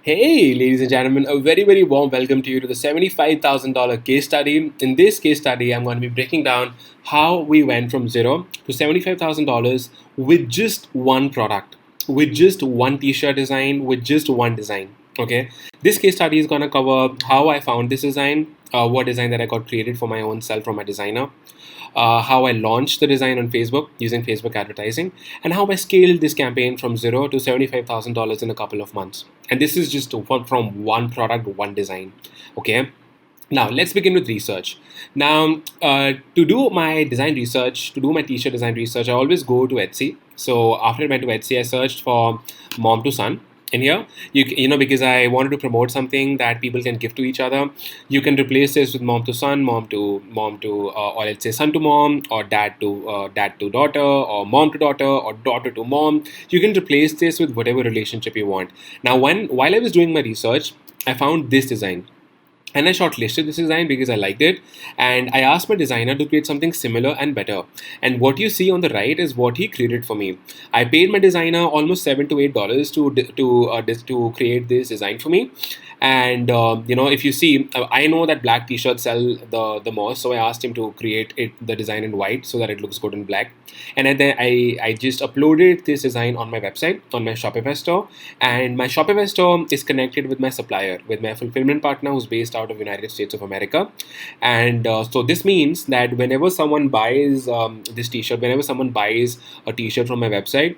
Hey, ladies and gentlemen, a very, very warm welcome to you to the $75,000 case study. In this case study, I'm going to be breaking down how we went from zero to $75,000 with just one product, with just one t shirt design, with just one design. Okay, this case study is going to cover how I found this design, what design that I got created for my own self from my designer, how I launched the design on Facebook using Facebook advertising, and how I scaled this campaign from zero to $75,000 in a couple of months. And this is just from one product, one design. Okay. Now let's begin with research. Now, to do my design research, to do my t-shirt design research, I always go to Etsy. So after I went to Etsy, I searched for mom to son. In here, because I wanted to promote something that people can give to each other. You can replace this with mom to son, mom to, or let's say son to mom, or dad to daughter, or mom to daughter, or daughter to mom. You can replace this with whatever relationship you want. Now, while I was doing my research, I found this design. And I shortlisted this design because I liked it. And I asked my designer to create something similar and better. And what you see on the right is what he created for me. I paid my designer almost $7 to to create this design for me. And if you see, I know that black t-shirts sell the most, so I asked him to create the design in white so that it looks good in black. And then I just uploaded this design on my website, on my Shopify store. And my Shopify store is connected with my supplier, with my fulfillment partner who's based out of United States of America. And so this means that whenever someone buys this t-shirt, whenever someone buys a t-shirt from my website,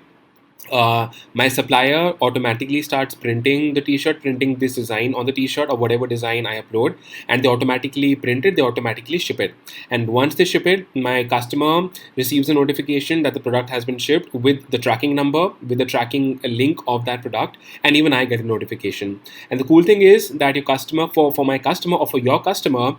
my supplier automatically starts printing the t-shirt, printing this design on the t-shirt or whatever design I upload, and they automatically print it, they automatically ship it. And once they ship it, my customer receives a notification that the product has been shipped with the tracking number, with the tracking link of that product, and even I get a notification. And the cool thing is that your customer, for my customer or for your customer,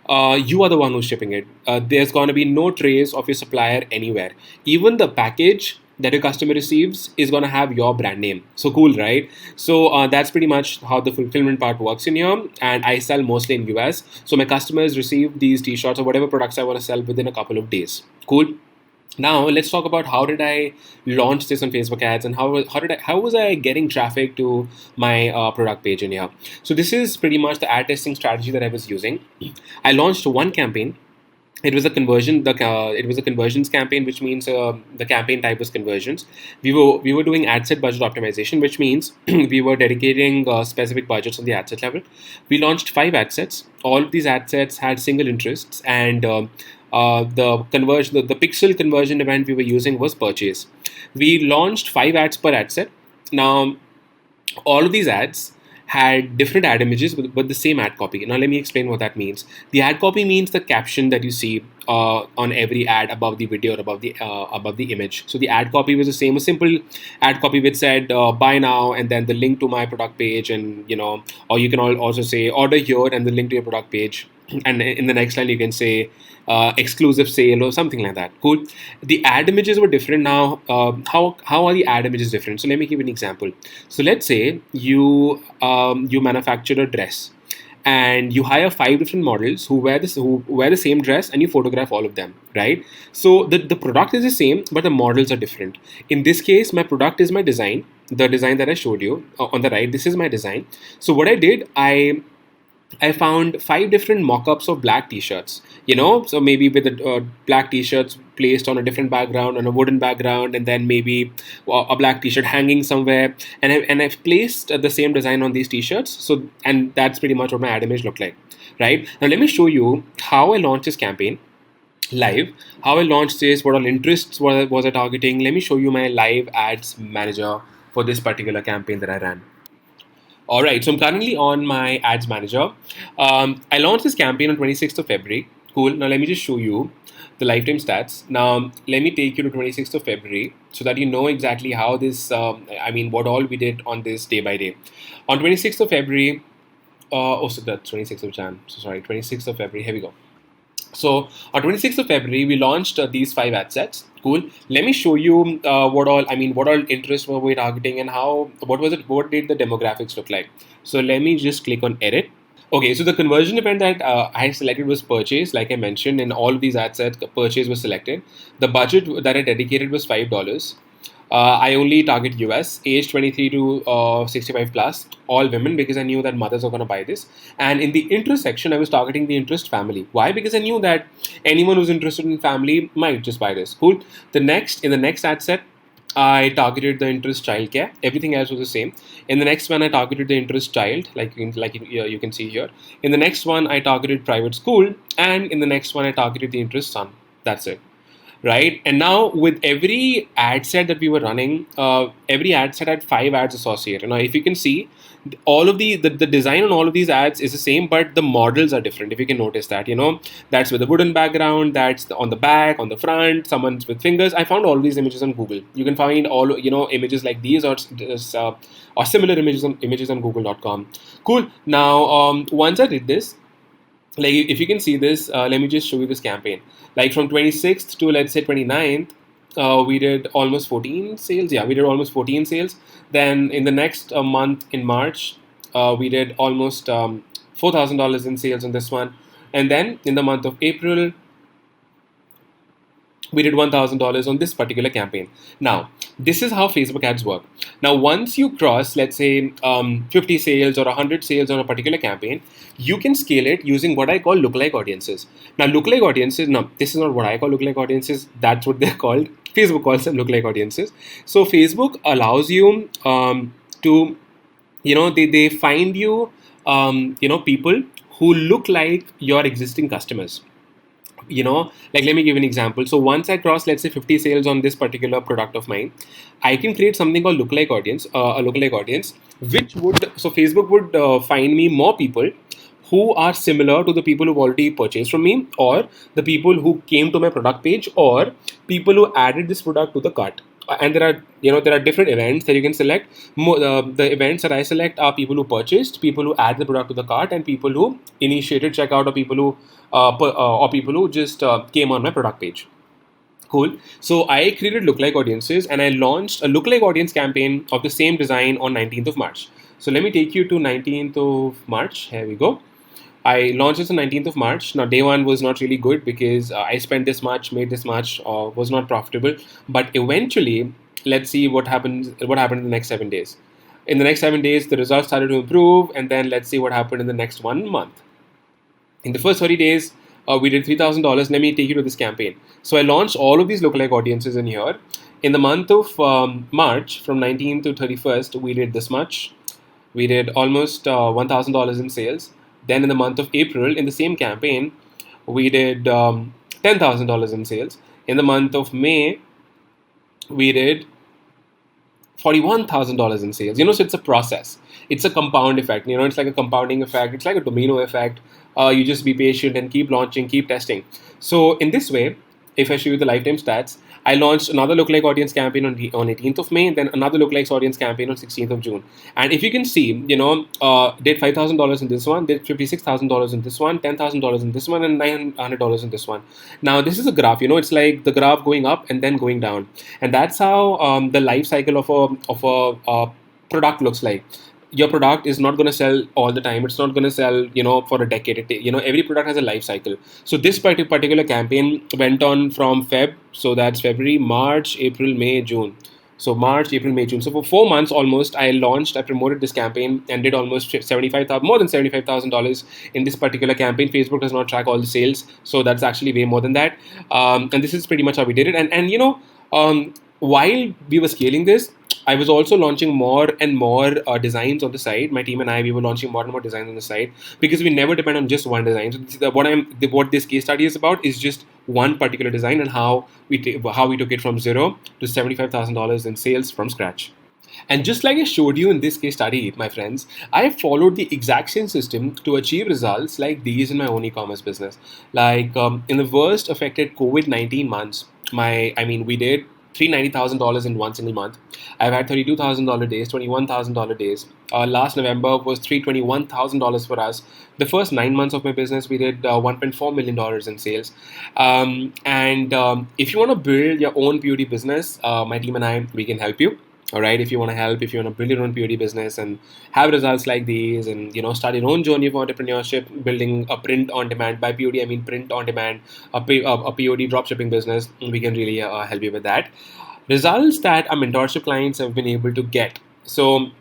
you are the one who's shipping it. There's going to be no trace of your supplier anywhere. Even the package that your customer receives is going to have your brand name. So cool, right? So that's pretty much how the fulfillment part works in here. And I sell mostly in US. So my customers receive these t-shirts or whatever products I want to sell within a couple of days. Cool. Now let's talk about how did I launch this on Facebook ads and how was I getting traffic to my product page in here. So this is pretty much the ad testing strategy that I was using. I launched one campaign. It was a conversions campaign, which means the campaign type was conversions. We were doing ad set budget optimization, which means we were dedicating specific budgets on the ad set level. We launched 5 ad sets. All of these ad sets had single interests, and the pixel conversion event we were using was purchase. We launched 5 ads per ad set. Now, all of these ads had different ad images but the same ad copy. Now let me explain what that means. The ad copy means the caption that you see on every ad above the video or above the image. So the ad copy was the same, a simple ad copy which said buy now and then the link to my product page, and or you can also say order here and the link to your product page, and in the next line you can say exclusive sale or something like that. Cool. The ad images were different. Now how are the ad images different? So let me give you an example. So let's say you manufacture a dress and you hire 5 different models who wear the same dress, and you photograph all of them, right? So the product is the same but the models are different. In this case, my product is my design, the design that I showed you on the right. This is my design. So what I did, I found 5 different mock-ups of black t-shirts, so maybe with the black t-shirts placed on a different background, on a wooden background, and then maybe a black t-shirt hanging somewhere, and I've placed the same design on these t-shirts. So, and that's pretty much what my ad image looked like, right? Now let me show you how I launched this campaign live, how I launched this, what all interests was I targeting. Let me show you my live ads manager for this particular campaign that I ran. All right, so I'm currently on my ads manager. I launched this campaign on 26th of February. Cool. Now let me just show you the lifetime stats. Now let me take you to 26th of February so that you know exactly how this, what all we did on this day by day. On 26th of February, so that's 26th of Jan. So sorry, 26th of February. Here we go. So on 26th of February, we launched these 5 ad sets. Cool. Let me show you what all interests were we targeting and what did the demographics look like. So let me just click on edit. Okay, so the conversion event that I selected was purchase. Like I mentioned, in all of these ad sets, purchase was selected. The budget that I dedicated was $5. I only target US, age 23 to 65 plus, all women, because I knew that mothers are going to buy this. And in the interest section, I was targeting the interest family. Why? Because I knew that anyone who's interested in family might just buy this. Cool. In the next ad set, I targeted the interest childcare. Everything else was the same. In the next one, I targeted the interest child, you can see here. In the next one, I targeted private school, and in the next one, I targeted the interest son. That's it, right? And now with every ad set that we were running, every ad set had 5 ads associated. Now, if you can see, all of the design on all of these ads is the same, but the models are different. If you can notice that, that's with a wooden background, that's on the back, on the front, someone's with fingers. I found all these images on Google. You can find all images like these or similar images on Google.com. Cool. Now, once I did this, like if you can see this, let me just show you this campaign. Like from 26th to let's say 29th, we did almost 14 sales. Yeah, we did almost 14 sales. Then in the next month in March, we did almost $4,000 in sales on this one. And then in the month of April, we did $1,000 on this particular campaign. Now, this is how Facebook ads work. Now, once you cross, let's say, 50 sales or 100 sales on a particular campaign, you can scale it using what I call lookalike audiences. Now, lookalike audiences, no, this is not what I call lookalike audiences. That's what they're called. Facebook calls them lookalike audiences. So, Facebook allows you to, they find you, people who look like your existing customers. Like let me give an example. So once I cross, let's say 50 sales on this particular product of mine, I can create something called lookalike audience, a lookalike audience, so Facebook would find me more people who are similar to the people who've already purchased from me, or the people who came to my product page, or people who added this product to the cart. And there are different events that you can select. The events that I select are people who purchased, people who add the product to the cart, and people who initiated checkout, or people who just came on my product page. Cool. So I created lookalike audiences, and I launched a lookalike audience campaign of the same design on 19th of March. So let me take you to 19th of March. Here we go. I launched this on 19th of March. Now, day one was not really good because I spent this much, made this much, was not profitable. But eventually, let's see what happened in the next 7 days. In the next 7 days, the results started to improve, and then let's see what happened in the next 1 month. In the first 30 days, we did $3,000. Let me take you to this campaign. So I launched all of these lookalike audiences in here. In the month of March, from 19th to 31st, we did this much. We did almost $1,000 in sales. Then in the month of April, in the same campaign, we did $10,000 in sales. In the month of May, we did $41,000 in sales. So it's a process. It's a compound effect. It's like a compounding effect. It's like a domino effect. You just be patient and keep launching, keep testing. So in this way, if I show you the lifetime stats, I launched another lookalike audience campaign on 18th of May, then another lookalike audience campaign on 16th of June. And if you can see, did $5,000 in this one, did $56,000 in this one, $10,000 in this one, and $900 in this one. Now, this is a graph, it's like the graph going up and then going down. And that's how the life cycle of a product looks like. Your product is not going to sell all the time. It's not going to sell, for a decade. Every product has a life cycle. So this particular campaign went on from Feb. So that's February, March, April, May, June. So March, April, May, June. So for 4 months almost, I promoted this campaign and did almost more than $75,000 in this particular campaign. Facebook does not track all the sales. So that's actually way more than that. And this is pretty much how we did it. And while we were scaling this, I was also launching more and more designs on the side. My team and I, we were launching more and more designs on the side because we never depend on just one design. So what this case study is about is just one particular design and how we took it from zero to $75,000 in sales from scratch. And just like I showed you in this case study, my friends, I followed the exact same system to achieve results like these in my own e-commerce business. Like in the worst affected COVID-19 months, we did $390,000 in one single month. I've had $32,000 days, $21,000 days. Last November was $321,000 for us. The first 9 months of my business, we did $1.4 million in sales. If you want to build your own POD business, my team and I, we can help you. All right, if you want to build your own POD business and have results like these, and start your own journey of entrepreneurship, building a print on demand. By POD, I mean print on demand, a POD dropshipping business. We can really help you with that. results that our mentorship clients have been able to get. So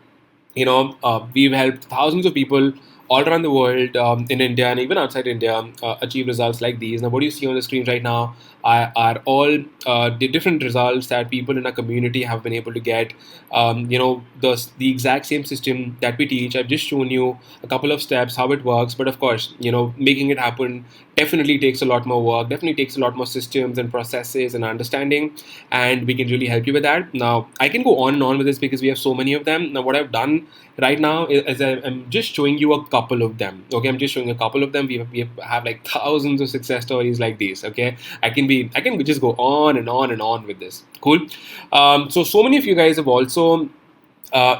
we've helped thousands of people all around the world, in India and even outside India, achieve results like these. Now, what you see on the screen right now are all the different results that people in our community have been able to get. The exact same system that we teach. I've just shown you a couple of steps how it works, but of course, making it happen definitely takes a lot more work. Definitely takes a lot more systems and processes and understanding, and we can really help you with that. Now, I can go on and on with this because we have so many of them. Now, what I've done right now is I'm just showing you a couple of them. Okay, I'm just showing a couple of them. We have like thousands of success stories like these. Okay, I can just go on and on and on with this. Cool. So many of you guys have also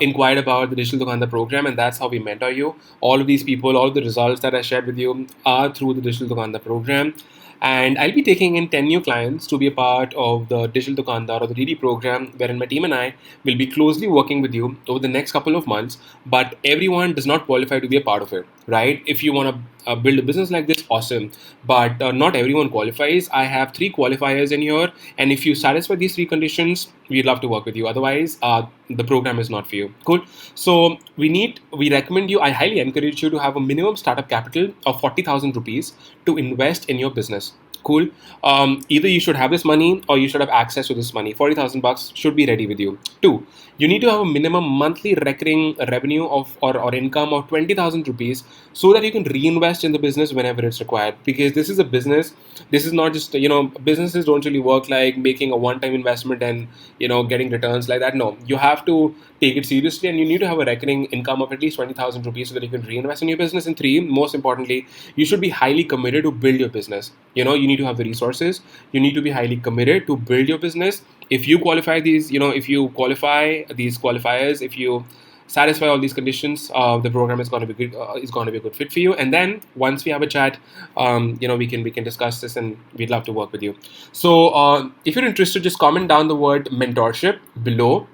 inquired about the Digital Dukandar program, and that's how we mentor you. All of these people, all of the results that I shared with you are through the Digital Dukandar program. And I'll be taking in 10 new clients to be a part of the Digital Dukandar or the DD program, wherein my team and I will be closely working with you over the next couple of months. But everyone does not qualify to be a part of it, right? If you want to build a business like this, awesome. But not everyone qualifies. I have three qualifiers in here, and if you satisfy these three conditions, we'd love to work with you. Otherwise, the program is not for you. Cool. So we recommend you. I highly encourage you to have a minimum startup capital of 40,000 rupees to invest in your business. Cool. Either you should have this money or you should have access to this money. 40,000 bucks should be ready with you. Two, you need to have a minimum monthly recurring revenue of or income of 20,000 rupees so that you can reinvest in the business whenever it's required. Because this is a business. This is not just businesses don't really work like making a one-time investment and getting returns like that. No, you have to take it seriously, and you need to have a recurring income of at least 20,000 rupees so that you can reinvest in your business. And three, most importantly, you should be highly committed to build your business. You need to have the resources. You need to be highly committed to build your business. If you qualify these, if you qualify these qualifiers, if you satisfy all these conditions, the program is going to be good. Is going to be a good fit for you. And then once we have a chat, we can discuss this, and we'd love to work with you. So if you're interested, just comment down the word mentorship below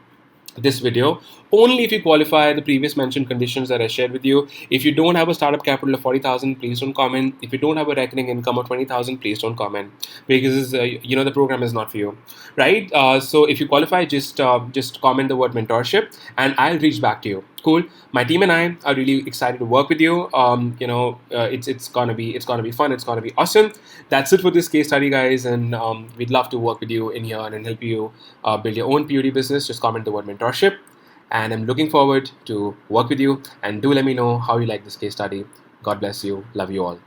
this video. Only if you qualify the previous mentioned conditions that I shared with you. If you don't have a startup capital of 40,000, please don't comment. If you don't have a reckoning income of 20,000, please don't comment, because the program is not for you, right? So if you qualify, just comment the word mentorship, and I'll reach back to you. Cool. My team and I are really excited to work with you. It's gonna be fun. It's gonna be awesome. That's it for this case study, guys, and we'd love to work with you in here and help you build your own POD business. Just comment the word mentorship, and I'm looking forward to work with you. And do let me know how you like this case study. God bless you. Love you all.